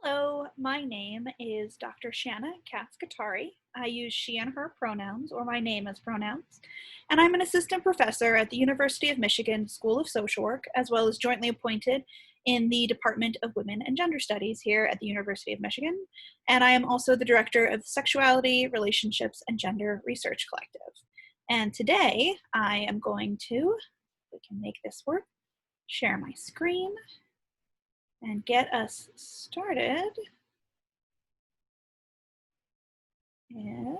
Hello, my name is Dr. Shanna Katz Kattari. I use she and her pronouns, or my name as pronouns, and I'm an assistant professor at the University of Michigan School of Social Work, as well as jointly appointed in the Department of Women and Gender Studies here at the University of Michigan. And I am also the director of the Sexuality, Relationships, and Gender Research Collective. And today I am going to, if we can make this work, share my screen and get us started. And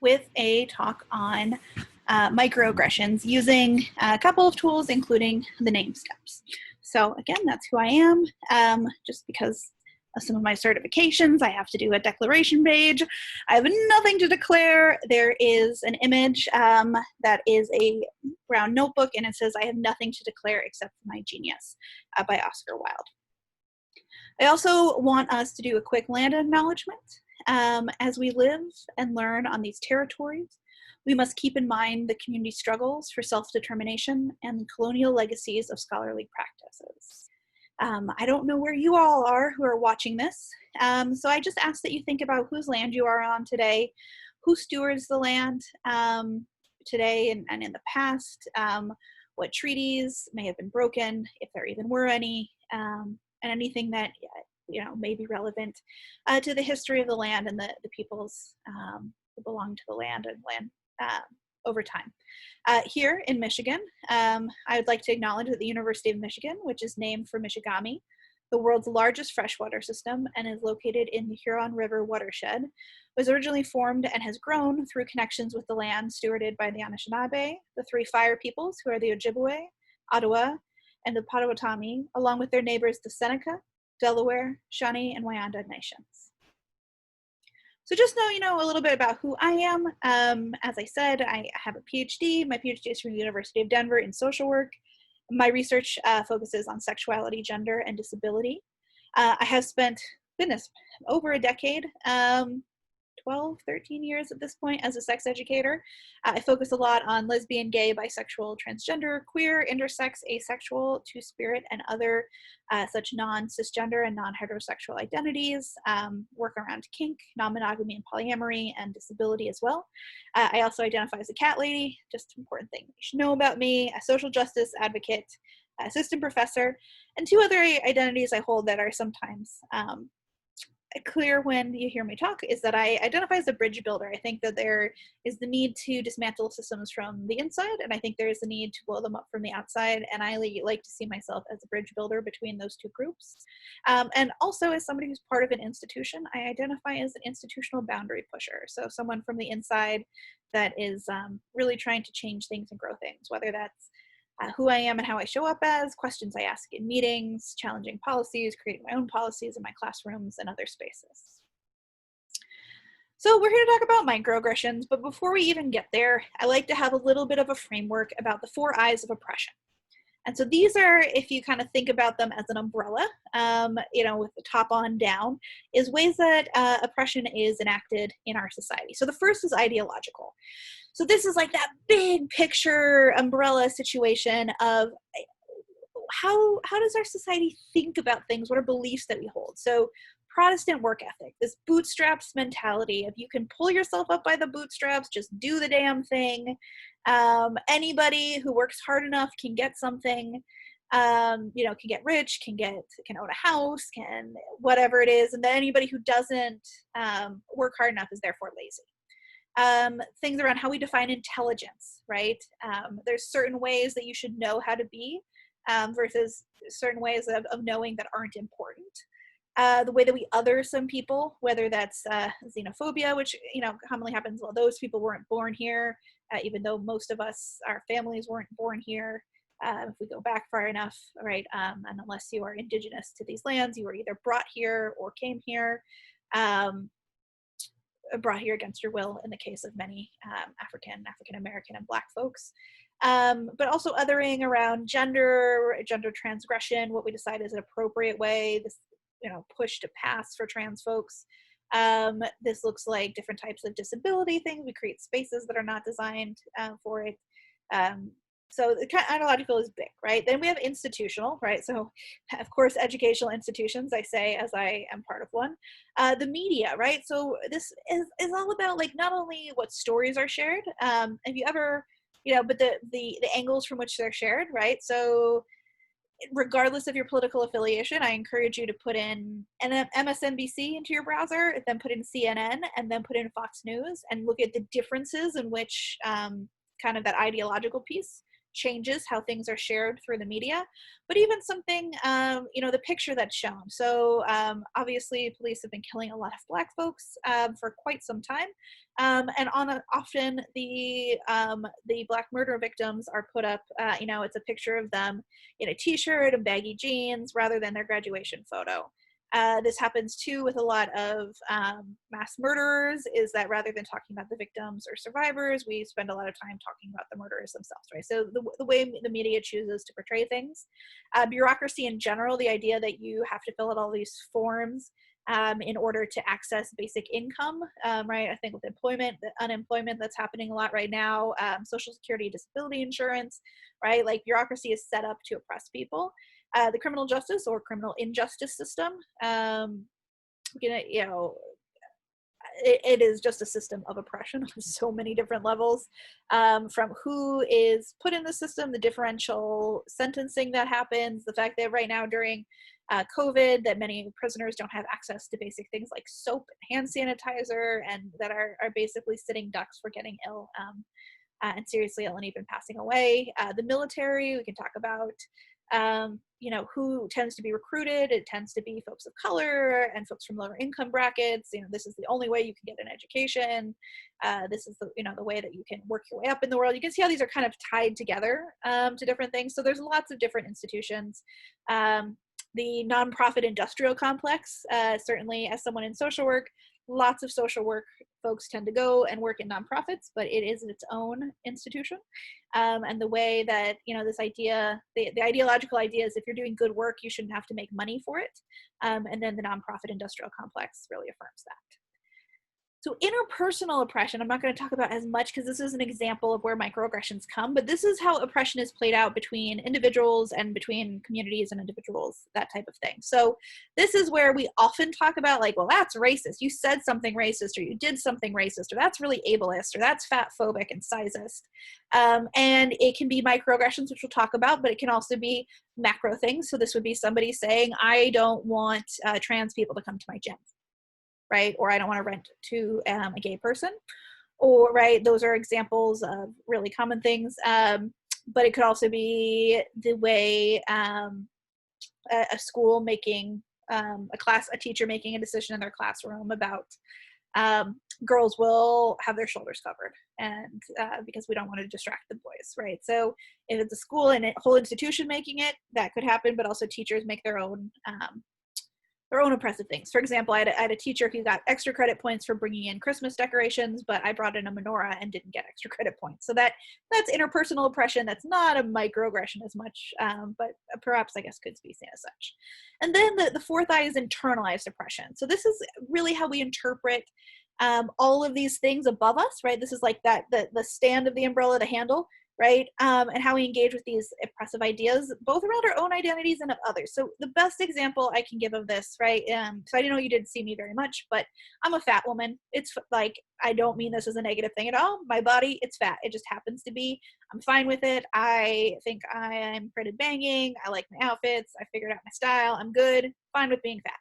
with a talk on microaggressions using a couple of tools, including the name steps. So again, that's who I am. Just because of some of my certifications, I have to do a declaration page. I have nothing to declare. There is an image that is a brown notebook, and it says, "I have nothing to declare except for my genius," by Oscar Wilde. I also want us to do a quick land acknowledgement. As we live and learn on these territories, we must keep in mind the community struggles for self-determination and the colonial legacies of scholarly practices. I don't know where you all are who are watching this, so I just ask that you think about whose land you are on today, who stewards the land today and in the past, what treaties may have been broken, if there even were any, and anything that may be relevant to the history of the land and the peoples who belong to the land and land over time. Here in Michigan, I would like to acknowledge that the University of Michigan, which is named for Michigami, the world's largest freshwater system and is located in the Huron River watershed, was originally formed and has grown through connections with the land stewarded by the Anishinaabe, the three fire peoples who are the Ojibwe, Ottawa, and the Potawatomi, along with their neighbors the Seneca, Delaware, Shawnee, and Wyandot nations. So just know, a little bit about who I am. As I said, I have a PhD. My PhD is from the University of Denver in social work. My research focuses on sexuality, gender, and disability. I have spent, goodness, over a decade, 12, 13 years at this point as a sex educator. I focus a lot on lesbian, gay, bisexual, transgender, queer, intersex, asexual, two-spirit, and other such non-cisgender and non-heterosexual identities, work around kink, non-monogamy and polyamory, and disability as well. I also identify as a cat lady, just an important thing you should know about me, a social justice advocate, assistant professor, and two other identities I hold that are sometimes clear when you hear me talk is that I identify as a bridge builder. I think that there is the need to dismantle systems from the inside, and I think there is the need to blow them up from the outside, and I like to see myself as a bridge builder between those two groups. And also, as somebody who's part of an institution, I identify as an institutional boundary pusher, so someone from the inside that is really trying to change things and grow things, whether that's who I am and how I show up as, questions I ask in meetings, challenging policies, creating my own policies in my classrooms and other spaces. So we're here to talk about microaggressions, but before we even get there, I like to have a little bit of a framework about the 4 I's of oppression. And so these are, if you kind of think about them as an umbrella, with the top on down, is ways that oppression is enacted in our society. So the first is ideological. So this is like that big picture umbrella situation of how does our society think about things? What are beliefs that we hold? So Protestant work ethic, this bootstraps mentality of you can pull yourself up by the bootstraps, just do the damn thing. Anybody who works hard enough can get something, can get rich, can own a house, can whatever it is. And then anybody who doesn't work hard enough is therefore lazy. Things around how we define intelligence, right? There's certain ways that you should know how to be versus certain ways of knowing that aren't important. The way that we other some people, whether that's xenophobia, which commonly happens, well, those people weren't born here, even though most of us, our families weren't born here. If we go back far enough, right? And unless you are indigenous to these lands, you were either brought here or came here. Brought here against your will in the case of many African American, and Black folks. But also othering around gender transgression, what we decide is an appropriate way, this push to pass for trans folks. This looks like different types of disability things. We create spaces that are not designed for it. So the ideological is big, right? Then we have institutional, right? So of course, educational institutions, I say, as I am part of one. The media, right? So this is all about like not only what stories are shared, have you ever, but the angles from which they're shared, right? So regardless of your political affiliation, I encourage you to put in MSNBC into your browser, then put in CNN, and then put in Fox News, and look at the differences in which kind of that ideological piece changes how things are shared through the media. But even something, the picture that's shown. So obviously, police have been killing a lot of Black folks for quite some time. And often the Black murder victims are put up, it's a picture of them in a t-shirt and baggy jeans rather than their graduation photo. This happens too with a lot of mass murderers, is that rather than talking about the victims or survivors, we spend a lot of time talking about the murderers themselves, right? So the way the media chooses to portray things. Bureaucracy in general, the idea that you have to fill out all these forms in order to access basic income, right? I think with employment, the unemployment that's happening a lot right now, Social Security, disability insurance, right? Like bureaucracy is set up to oppress people. The criminal justice or criminal injustice system, it is just a system of oppression on so many different levels, from who is put in the system, the differential sentencing that happens, the fact that right now during COVID that many prisoners don't have access to basic things like soap and hand sanitizer, and that are basically sitting ducks for getting ill and seriously ill and even passing away. The military, we can talk about who tends to be recruited. It tends to be folks of color and folks from lower income brackets. This is the only way you can get an education. This is the way that you can work your way up in the world. You can see how these are kind of tied together to different things. So there's lots of different institutions. The nonprofit industrial complex, certainly as someone in social work, lots of social work folks tend to go and work in nonprofits, but it is its own institution. And the way that, this idea, the ideological idea is if you're doing good work, you shouldn't have to make money for it. And then the nonprofit industrial complex really affirms that. So interpersonal oppression, I'm not going to talk about as much because this is an example of where microaggressions come, but this is how oppression is played out between individuals and between communities and individuals, that type of thing. So this is where we often talk about like, well, that's racist. You said something racist, or you did something racist, or that's really ableist, or that's fat phobic and sizist. And it can be microaggressions, which we'll talk about, but it can also be macro things. So this would be somebody saying, I don't want trans people to come to my gym. Right? Or I don't want to rent to a gay person, or right. Those are examples of really common things. But it could also be the way a school making a teacher making a decision in their classroom about girls will have their shoulders covered, and because we don't want to distract the boys, right? So if it's a school and a whole institution making it, that could happen, but also teachers make their own oppressive things. For example, I had a teacher who got extra credit points for bringing in Christmas decorations, but I brought in a menorah and didn't get extra credit points. So that's interpersonal oppression. That's not a microaggression as much, but perhaps I guess could be seen as such. And then the fourth I is internalized oppression. So this is really how we interpret all of these things above us, right? This is like the stand of the umbrella, the handle, right? And how we engage with these oppressive ideas, both around our own identities and of others. So the best example I can give of this, right? So I know you didn't see me very much, but I'm a fat woman. It's like, I don't mean this as a negative thing at all. My body, it's fat. It just happens to be. I'm fine with it. I think I am pretty banging. I like my outfits. I figured out my style. I'm good. Fine with being fat.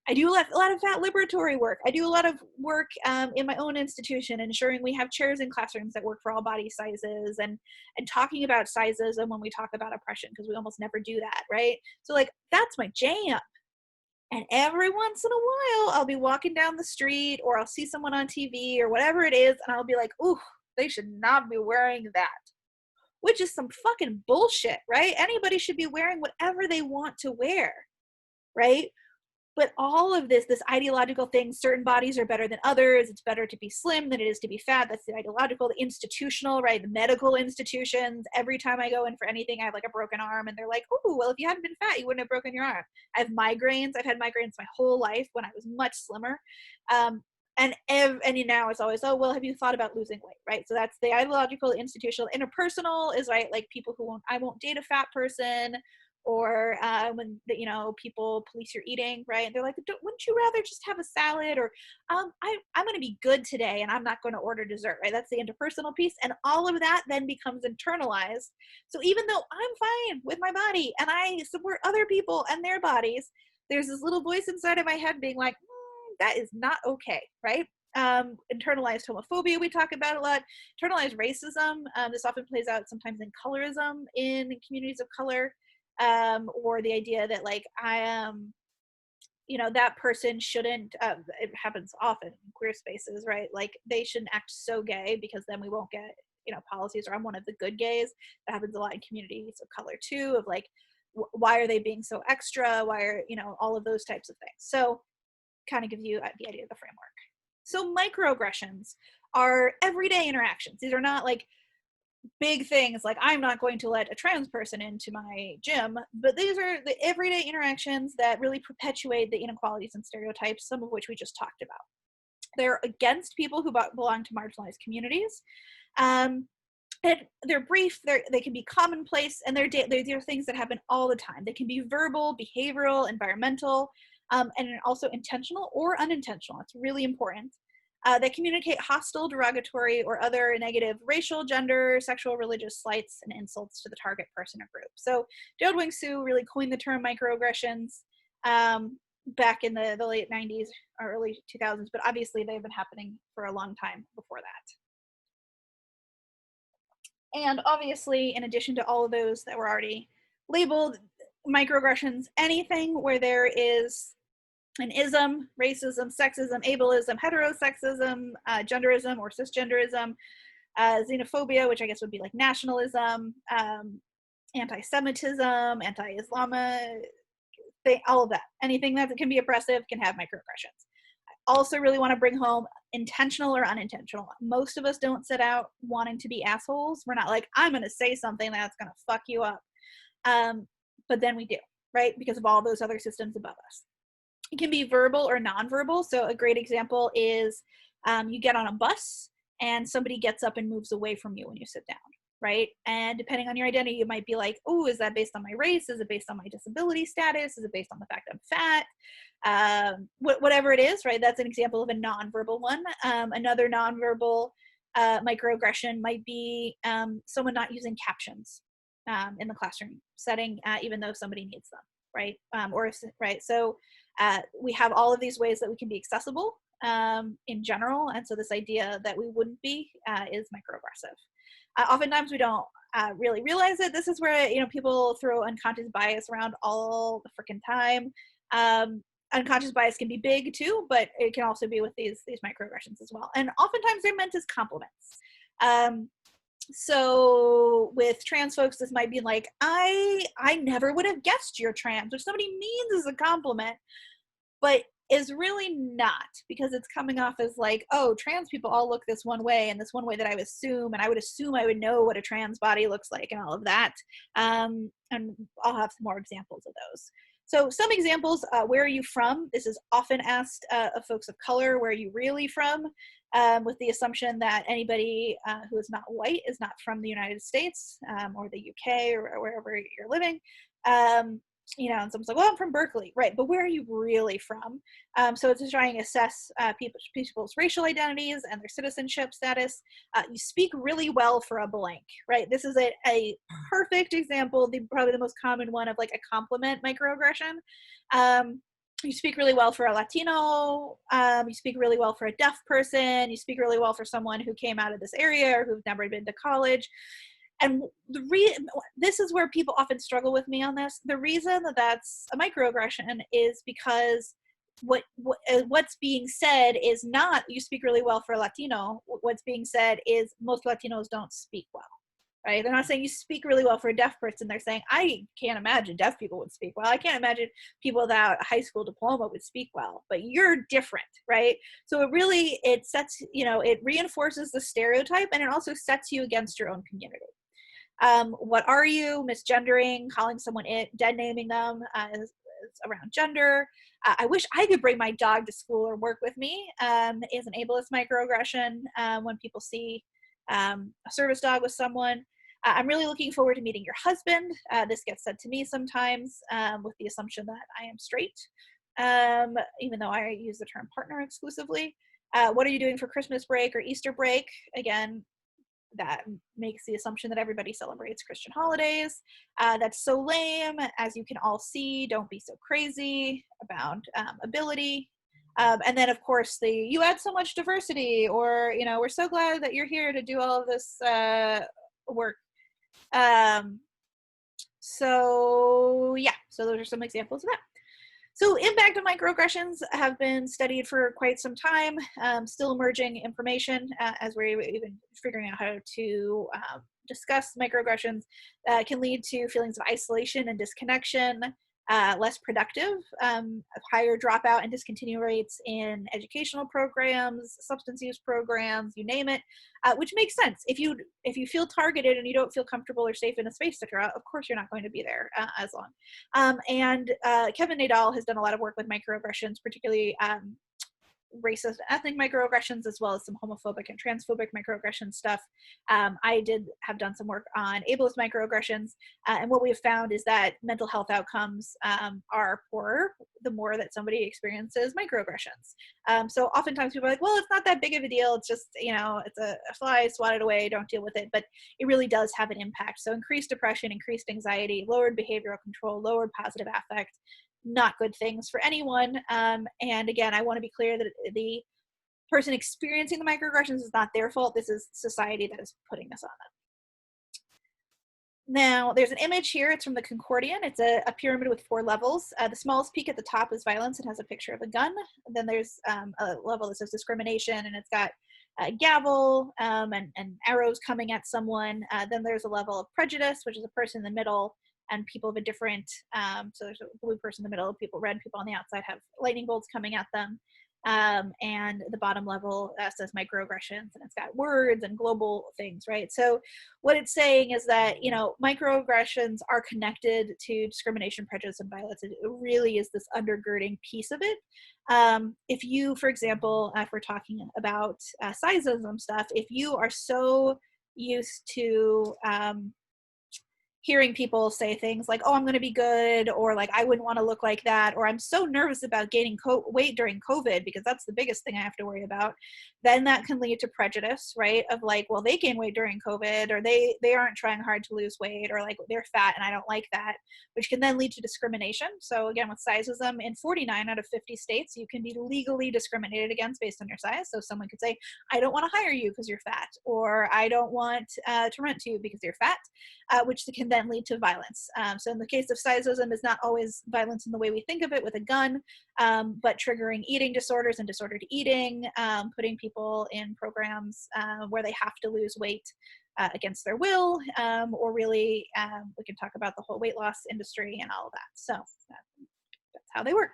I do a lot of fat liberatory work. I do a lot of work in my own institution, ensuring we have chairs in classrooms that work for all body sizes, and talking about sizes and when we talk about oppression, because we almost never do that, right? So like, that's my jam. And every once in a while, I'll be walking down the street, or I'll see someone on TV or whatever it is, and I'll be like, ooh, they should not be wearing that. Which is some fucking bullshit, right? Anybody should be wearing whatever they want to wear, right? But all of this ideological thing, certain bodies are better than others. It's better to be slim than it is to be fat. That's the ideological, the institutional, right? The medical institutions. Every time I go in for anything, I have like a broken arm, and they're like, oh, well, if you hadn't been fat, you wouldn't have broken your arm. I have migraines. I've had migraines my whole life when I was much slimmer. And now it's always, oh, well, have you thought about losing weight, right? So that's the ideological, institutional. Interpersonal is, right, like people who I won't date a fat person, or when people police your eating, right? They're like, wouldn't you rather just have a salad, or I'm going to be good today and I'm not going to order dessert, right? That's the interpersonal piece, and all of that then becomes internalized. So even though I'm fine with my body and I support other people and their bodies, there's this little voice inside of my head being like, that is not okay, right? Internalized homophobia, we talk about a lot. Internalized racism, this often plays out sometimes in colorism in communities of color, or the idea that, like, I am, that person shouldn't, it happens often in queer spaces, right? Like, they shouldn't act so gay because then we won't get, policies, or I'm one of the good gays. That happens a lot in communities of color too, of like, why are they being so extra? Why are, all of those types of things. So kind of gives you the idea of the framework. So microaggressions are everyday interactions. These are not like big things like, I'm not going to let a trans person into my gym, but these are the everyday interactions that really perpetuate the inequalities and stereotypes, some of which we just talked about. They're against people who belong to marginalized communities. And they're brief, they can be commonplace, and they're things that happen all the time. They can be verbal, behavioral, environmental, and also intentional or unintentional. It's really important. They communicate hostile, derogatory, or other negative racial, gender, sexual, religious slights and insults to the target person or group. So Gerald Wing Sue really coined the term microaggressions back in the late 90s or early 2000s, but obviously they've been happening for a long time before that. And obviously, in addition to all of those that were already labeled, microaggressions, anything where there is an ism, racism, sexism, ableism, heterosexism, genderism or cisgenderism, xenophobia, which I guess would be like nationalism, anti-Semitism, anti-Islam, all of that. Anything that can be oppressive can have microaggressions. I also really want to bring home intentional or unintentional. Most of us don't set out wanting to be assholes. We're not like, I'm going to say something that's going to fuck you up. But then we do, right? Because of all those other systems above us. It can be verbal or nonverbal. So a great example is you get on a bus and somebody gets up and moves away from you when you sit down, right? And depending on your identity, you might be like, oh, is that based on my race? Is it based on my disability status? Is it based on the fact I'm fat? Whatever it is, right? That's an example of a nonverbal one. Another nonverbal microaggression might be someone not using captions in the classroom setting, even though somebody needs them, right? Right. So we have all of these ways that we can be accessible in general. And so this idea that we wouldn't be is microaggressive. Oftentimes we don't really realize it. This is where, people throw unconscious bias around all the freaking time. Unconscious bias can be big too, but it can also be with these microaggressions as well. And oftentimes they're meant as compliments. So with trans folks, this might be like, I never would have guessed you're trans, which somebody means as a compliment, but is really not, because it's coming off as like, oh, trans people all look this one way, and this one way that I would assume, and I would assume I would know what a trans body looks like and all of that. And I'll have some more examples of those. So some examples, where are you from? This is often asked of folks of color, where are you really from? With the assumption that anybody who is not white is not from the United States or the UK or wherever you're living. And someone's like, well, I'm from Berkeley, right? But where are you really from? So it's trying to assess people's racial identities and their citizenship status. You speak really well for a blank, right? This is a perfect example, probably the most common one of like a compliment microaggression. You speak really well for a Latino, you speak really well for a deaf person, you speak really well for someone who came out of this area or who've never been to college. And this is where people often struggle with me on this. The reason that that's a microaggression is because what's being said is not, you speak really well for a Latino. What's being said is most Latinos don't speak well, right? They're not saying you speak really well for a deaf person. They're saying, I can't imagine deaf people would speak well. I can't imagine people without a high school diploma would speak well, but you're different, right? So it sets, it reinforces the stereotype, and it also sets you against your own community. What are you? Misgendering, calling someone dead naming them, around gender. I wish I could bring my dog to school or work with me is an ableist microaggression when people see a service dog with someone. I'm really looking forward to meeting your husband. This gets said to me sometimes with the assumption that I am straight, even though I use the term partner exclusively. What are you doing for Christmas break or Easter break? Again, that makes the assumption that everybody celebrates Christian holidays. That's so lame. As you can all see, don't be so crazy about ability. And then, of course, you add so much diversity, or, we're so glad that you're here to do all of this work. So those are some examples of that. So impact of microaggressions have been studied for quite some time, still emerging information as we're even figuring out how to discuss microaggressions. Can lead to feelings of isolation and disconnection, less productive, higher dropout and discontinue rates in educational programs, substance use programs, you name it, which makes sense. If you feel targeted and you don't feel comfortable or safe in a space, etc., of course you're not going to be there as long. And Kevin Nadal has done a lot of work with microaggressions, particularly racist ethnic microaggressions, as well as some homophobic and transphobic microaggression stuff. I have done some work on ableist microaggressions, and what we have found is that mental health outcomes are poorer the more that somebody experiences microaggressions. So oftentimes people are like, well, it's not that big of a deal. It's just, it's a fly, swat it away, don't deal with it. But it really does have an impact. So increased depression, increased anxiety, lowered behavioral control, lowered positive affect, not good things for anyone. And again, I want to be clear that the person experiencing the microaggressions is not their fault. This is society that is putting this on them. Now, there's an image here. It's from the Concordian. It's a pyramid with 4 levels. The smallest peak at the top is violence. It has a picture of a gun. Then there's a level that says discrimination, and it's got a gavel and arrows coming at someone. Then there's a level of prejudice, which is a person in the middle, and people of a different, so there's a blue person in the middle, red people on the outside have lightning bolts coming at them. And the bottom level says microaggressions, and it's got words and global things, right? So what it's saying is that, microaggressions are connected to discrimination, prejudice, and violence. It really is this undergirding piece of it. If you, for example, if we're talking about sizeism stuff, if you are so used to hearing people say things like, oh, I'm going to be good, or like, I wouldn't want to look like that, or I'm so nervous about gaining weight during COVID because that's the biggest thing I have to worry about, then that can lead to prejudice, right? Of like, well, they gain weight during COVID, or they aren't trying hard to lose weight, or like they're fat and I don't like that, which can then lead to discrimination. So again, with sizeism, in 49 out of 50 states, you can be legally discriminated against based on your size. So someone could say, I don't want to hire you because you're fat, or I don't want to rent to you because you're fat, which can then lead to violence. So in the case of sizeism, is not always violence in the way we think of it with a gun, but triggering eating disorders and disordered eating, putting people in programs where they have to lose weight against their will, or really, we can talk about the whole weight loss industry and all of that. So that's how they work.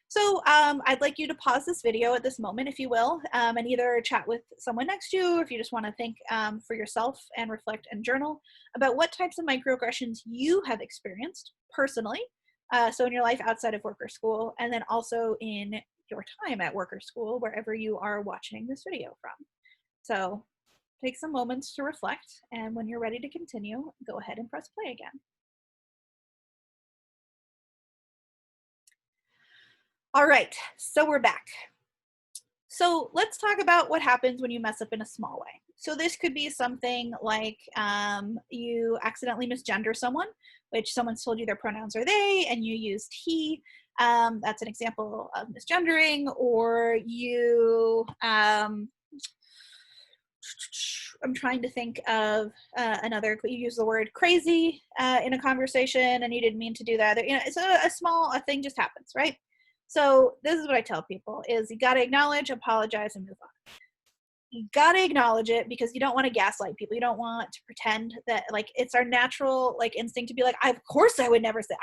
So I'd like you to pause this video at this moment, if you will, and either chat with someone next to you, or if you just want to think for yourself and reflect and journal about what types of microaggressions you have experienced personally, so in your life outside of work or school, and then also in your time at work or school, wherever you are watching this video from. So take some moments to reflect, and when you're ready to continue, go ahead and press play again. All right, so we're back. So let's talk about what happens when you mess up in a small way. So this could be something like you accidentally misgender someone, which someone's told you their pronouns are they, and you used he. That's an example of misgendering. Or you, I'm trying to think of another, you use the word crazy in a conversation and you didn't mean to do that. It's a thing just happens, right? So this is what I tell people is you got to acknowledge, apologize, and move on. You got to acknowledge it because you don't want to gaslight people. You don't want to pretend that like it's our natural like instinct to be like, of course I would never say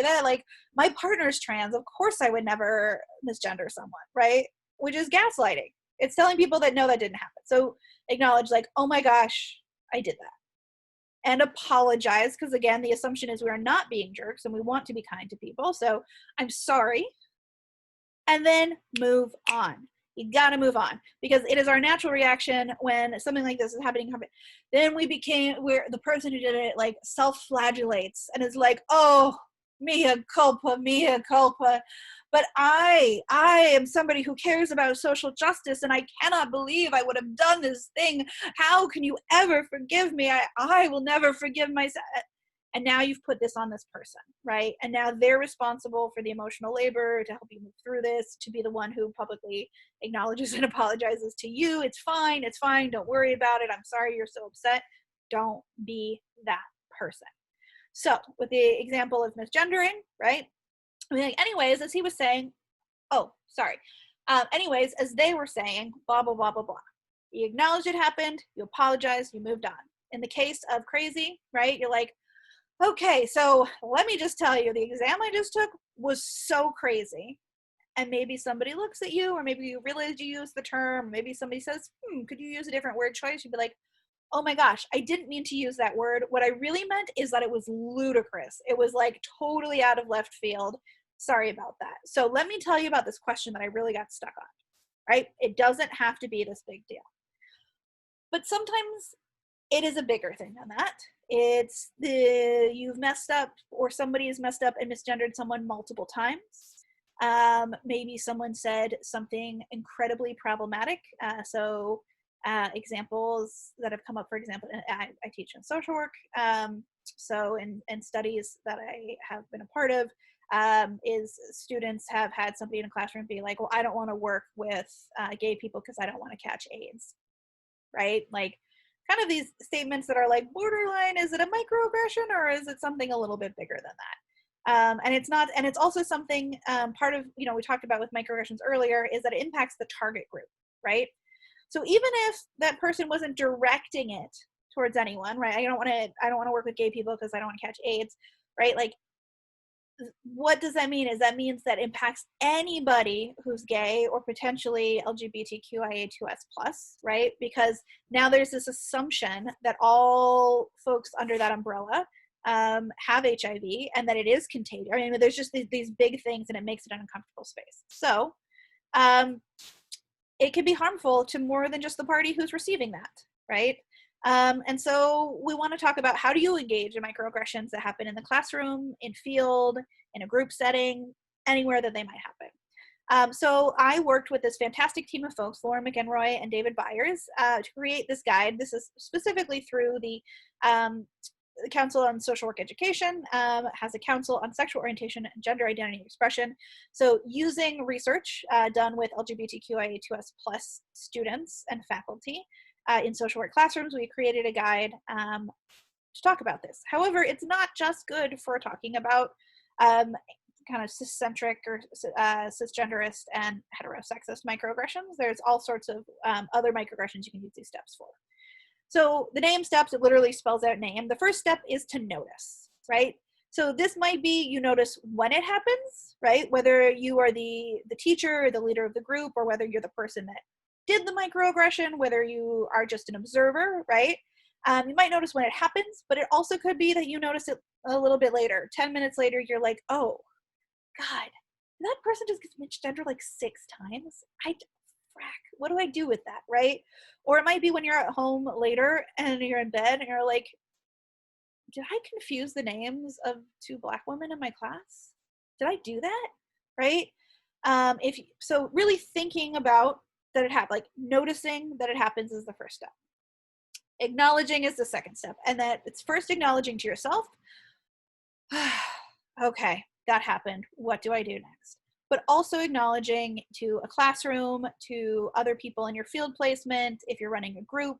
that. Like my partner's trans. Of course I would never misgender someone, right? Which is gaslighting. It's telling people that no, that didn't happen. So acknowledge like, oh my gosh, I did that. and apologize, because again, the assumption is we are not being jerks and we want to be kind to people. So I'm sorry. And then move on. You gotta move on, because it is our natural reaction when something like this is happening. Then where the person who did it like self-flagellates and is like, oh, mea culpa, mea culpa. But I am somebody who cares about social justice, and I cannot believe I would have done this thing. How can you ever forgive me? I will never forgive myself. And now you've put this on this person, right? And now they're responsible for the emotional labor to help you move through this, to be the one who publicly acknowledges and apologizes to you. It's fine, don't worry about it. I'm sorry you're so upset. Don't be that person. So with the example of misgendering, right? I mean, like, anyways, as he was saying, oh, sorry. Anyways, as they were saying, blah, blah, blah, blah, blah. You acknowledge it happened, you apologize, you moved on. In the case of crazy, right? You're like, okay, so let me just tell you, the exam I just took was so crazy. And maybe somebody looks at you, or maybe you realize you use the term, maybe somebody says, could you use a different word choice? You'd be like, oh my gosh, I didn't mean to use that word. What I really meant is that it was ludicrous. It was like totally out of left field. Sorry about that. So let me tell you about this question that I really got stuck on, right? It doesn't have to be this big deal. But sometimes it is a bigger thing than that. It's you've messed up, or somebody has messed up and misgendered someone multiple times. Maybe someone said something incredibly problematic. Examples that have come up, for example, I teach in social work. So in studies that I have been a part of, is students have had somebody in a classroom be like, well, I don't want to work with gay people because I don't want to catch AIDS, right? Like, kind of these statements that are like borderline, is it a microaggression or is it something a little bit bigger than that? And it's not, and it's also something, part of, we talked about with microaggressions earlier, is that it impacts the target group, right? So even if that person wasn't directing it towards anyone, right? I don't want to work with gay people because I don't want to catch AIDS, right? Like, what does that mean? That means that impacts anybody who's gay or potentially LGBTQIA2S+, right? Because now there's this assumption that all folks under that umbrella have HIV and that it is contagious. I mean, there's just these big things, and it makes it an uncomfortable space. So it can be harmful to more than just the party who's receiving that, right? And so we want to talk about, how do you engage in microaggressions that happen in the classroom, in field, in a group setting, anywhere that they might happen. So I worked with this fantastic team of folks, Lauren McEnroy and David Byers, to create this guide. This is specifically through the Council on Social Work Education, has a Council on Sexual Orientation and Gender Identity Expression. So using research done with LGBTQIA2S+ students and faculty, in social work classrooms, we created a guide to talk about this. However, it's not just good for talking about kind of ciscentric or cisgenderist and heterosexist microaggressions. There's all sorts of other microaggressions you can use these steps for. So the name steps, it literally spells out name. The first step is to notice, right? So this might be, you notice when it happens, right? Whether you are the teacher or the leader of the group, or whether you're the person that did the microaggression, whether you are just an observer, right? You might notice when it happens, but it also could be that you notice it a little bit later. 10 minutes later, you're like, oh, God, that person just gets misgendered like 6 times. Frack, what do I do with that, right? Or it might be when you're at home later and you're in bed and you're like, did I confuse the names of 2 Black women in my class? Did I do that, right? So really thinking about that it happened, like noticing that it happens, is the first step. Acknowledging is the second step, and that it's first acknowledging to yourself, okay, that happened, what do I do next? But also acknowledging to a classroom, to other people in your field placement, if you're running a group,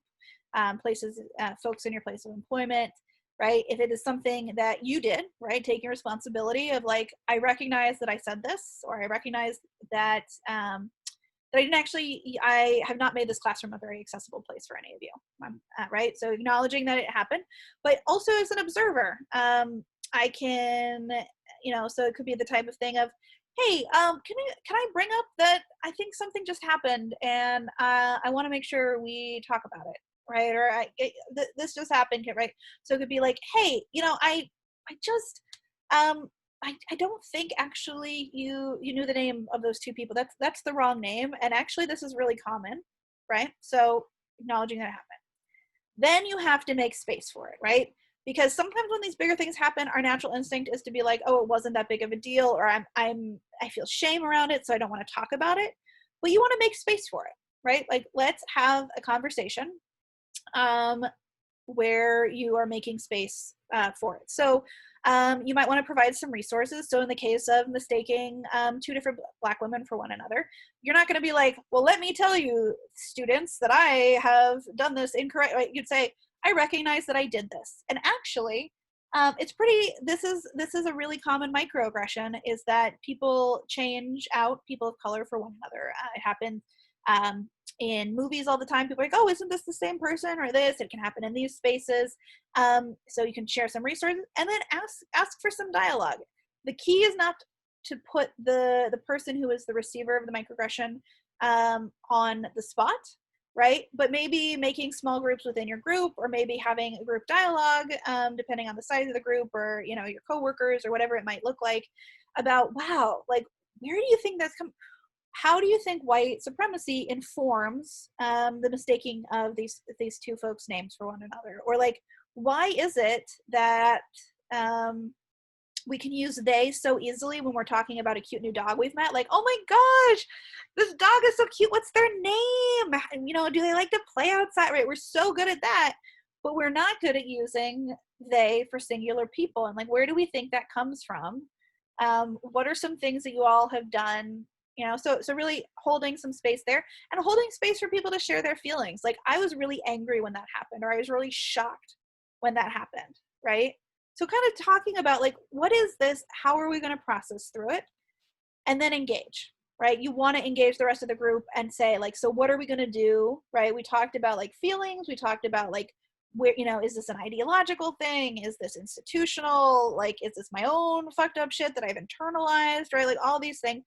folks in your place of employment, right? If it is something that you did, right? Taking responsibility of like, I recognize that I said this, or I recognize that I have not made this classroom a very accessible place for any of you, right? So acknowledging that it happened, but also as an observer, I can, so it could be the type of thing of, hey, can I bring up that I think something just happened, and I want to make sure we talk about it, right? Or this just happened, right? So it could be like, hey, I just, I don't think actually you knew the name of those two people. That's the wrong name, and actually this is really common, right? So acknowledging that it happened. Then you have to make space for it, right? Because sometimes when these bigger things happen, our natural instinct is to be like, oh, it wasn't that big of a deal, or I feel shame around it, so I don't want to talk about it. But you want to make space for it, right? Like, let's have a conversation where you are making space for it. So you might want to provide some resources. So in the case of mistaking two different Black women for one another, you're not going to be like, well, let me tell you, students, that I have done this incorrect. Right? You'd say, I recognize that I did this. And actually, this is a really common microaggression, is that people change out people of color for one another. It happens in movies all the time. People are like, oh, isn't this the same person or this? It can happen in these spaces. So you can share some resources and then ask for some dialogue. The key is not to put the person who is the receiver of the microaggression on the spot, right? But maybe making small groups within your group, or maybe having a group dialogue, depending on the size of the group, or your coworkers, or whatever it might look like, about, wow, like, where do you think that's come? How do you think white supremacy informs the mistaking of these two folks' names for one another? Or like, why is it that we can use they so easily when we're talking about a cute new dog we've met? Like, oh my gosh, this dog is so cute. What's their name? And, do they like to play outside? Right? We're so good at that, but we're not good at using they for singular people. And like, where do we think that comes from? What are some things that you all have done? So really holding some space there, and holding space for people to share their feelings. Like, I was really angry when that happened, or I was really shocked when that happened, right? So kind of talking about, like, what is this? How are we going to process through it? And then engage, right? You want to engage the rest of the group and say, like, so what are we going to do, right? We talked about, like, feelings. We talked about, like, where, is this an ideological thing? Is this institutional? Like, is this my own fucked up shit that I've internalized, right? Like, all these things.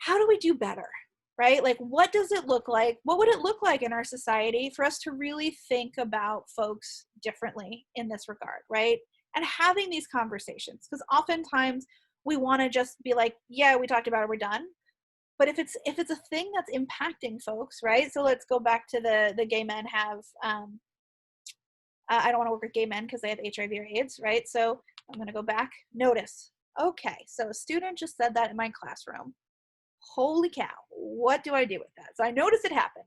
How do we do better, right? Like, what does it look like? What would it look like in our society for us to really think about folks differently in this regard, right? And having these conversations, because oftentimes we want to just be like, yeah, we talked about it, we're done. But if it's a thing that's impacting folks, right? So let's go back to the gay men have, I don't want to work with gay men because they have HIV or AIDS, right? So I'm going to go back. Notice. Okay, so a student just said that in my classroom. Holy cow, what do I do with that? So I notice it happened.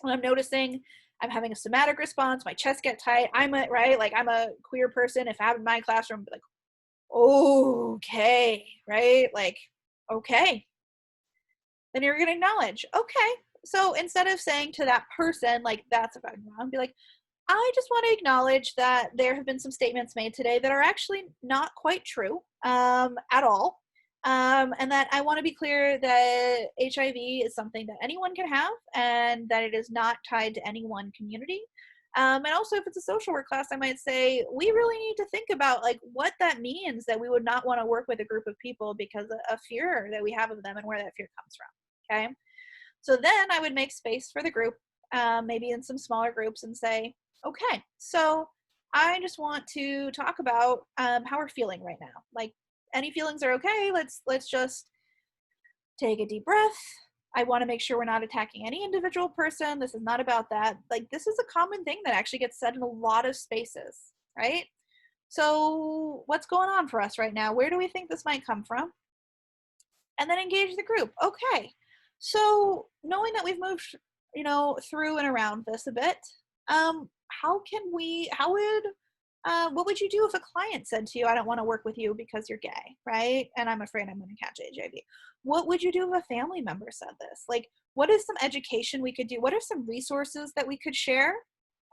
And I'm noticing I'm having a somatic response. My chest get tight. I'm a queer person. If I have in my classroom, I'd be like, okay, right? Like, okay. Then you're going to acknowledge, okay. So instead of saying to that person, like, that's about wrong, be like, I just want to acknowledge that there have been some statements made today that are actually not quite true at all. And that I want to be clear that HIV is something that anyone can have, and that it is not tied to any one community. And also, if it's a social work class, I might say, we really need to think about, like, what that means, that we would not want to work with a group of people because of fear that we have of them, and where that fear comes from, okay? So then I would make space for the group, maybe in some smaller groups, and say, okay, so I just want to talk about how we're feeling right now. Like, any feelings are okay. Let's just take a deep breath. I want to make sure we're not attacking any individual person. This is not about that. Like, this is a common thing that actually gets said in a lot of spaces, right? So what's going on for us right now? Where do we think this might come from? And then engage the group. Okay, so knowing that we've moved, through and around this a bit, what would you do if a client said to you, I don't want to work with you because you're gay, right? And I'm afraid I'm going to catch HIV. What would you do if a family member said this? Like, what is some education we could do? What are some resources that we could share?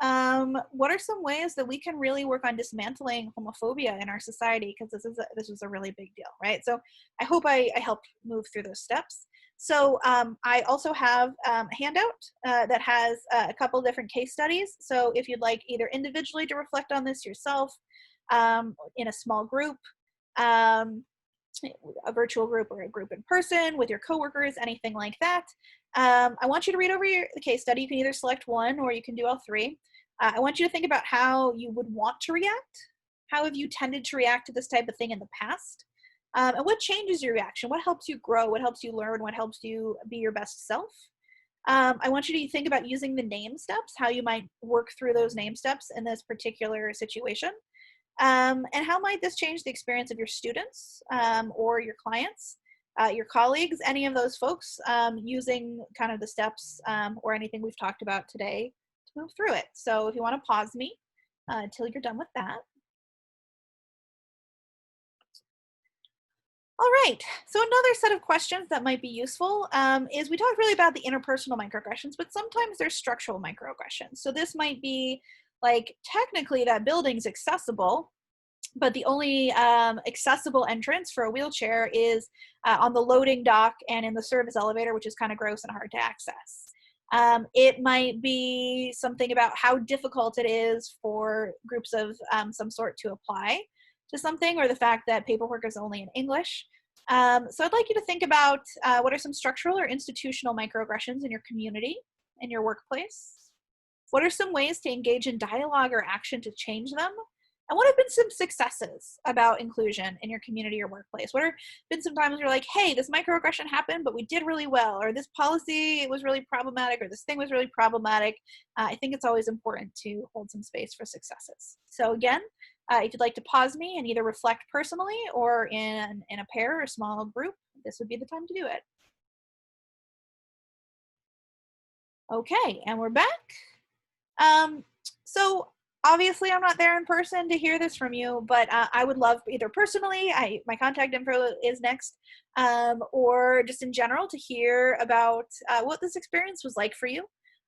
What are some ways that we can really work on dismantling homophobia in our society? Because this is a really big deal, right? So I hope I helped move through those steps. So I also have a handout that has a couple different case studies. So if you'd like either individually to reflect on this yourself, in a small group, a virtual group or a group in person with your coworkers, anything like that. I want you to read over the case study. You can either select one or you can do all three. I want you to think about how you would want to react. How have you tended to react to this type of thing in the past? And what changes your reaction? What helps you grow? What helps you learn? What helps you be your best self? I want you to think about using the name steps, how you might work through those name steps in this particular situation. And how might this change the experience of your students or your clients, your colleagues, any of those folks using kind of the steps or anything we've talked about today to move through it. So if you want to pause me until you're done with that. All right, so another set of questions that might be useful is we talked really about the interpersonal microaggressions, but sometimes there's structural microaggressions. So this might be like technically that building's accessible, but the only accessible entrance for a wheelchair is on the loading dock and in the service elevator, which is kind of gross and hard to access. It might be something about how difficult it is for groups of some sort to apply to something, or the fact that paperwork is only in English. So I'd like you to think about what are some structural or institutional microaggressions in your community, in your workplace? What are some ways to engage in dialogue or action to change them? And what have been some successes about inclusion in your community or workplace? What have been some times you're like, hey, this microaggression happened, but we did really well, or this policy was really problematic, or this thing was really problematic? I think it's always important to hold some space for successes. So again, if you'd like to pause me and either reflect personally or in a pair or a small group, this would be the time to do it. Okay, and we're back. So obviously I'm not there in person to hear this from you, but I would love either personally, my contact info is next, or just in general to hear about what this experience was like for you.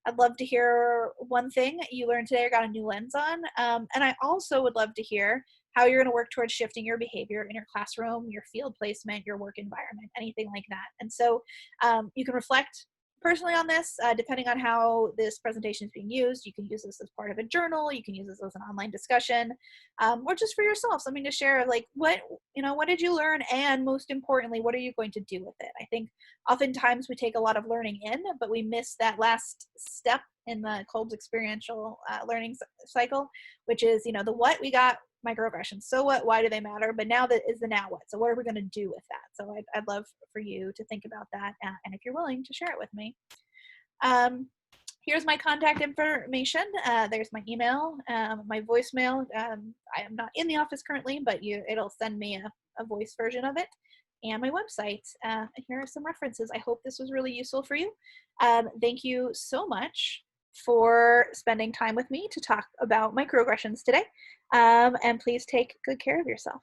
I'd love to hear one thing you learned today or got a new lens on. And I also would love to hear how you're going to work towards shifting your behavior in your classroom, your field placement, your work environment, anything like that. And so you can reflect personally on this, depending on how this presentation is being used. You can use this as part of a journal, you can use this as an online discussion, or just for yourself, something to share, like what did you learn, and most importantly, what are you going to do with it? I think oftentimes we take a lot of learning in, but we miss that last step in the Kolb's experiential learning cycle, which is, the what. We got microaggressions. So what? Why do they matter? But now that is the now what. So what are we going to do with that? So I'd love for you to think about that, and if you're willing to share it with me. Here's my contact information. There's my email, my voicemail. I am not in the office currently, but it'll send me a voice version of it, and my website. Here are some references. I hope this was really useful for you. Thank you so much for spending time with me to talk about microaggressions today. And please take good care of yourself.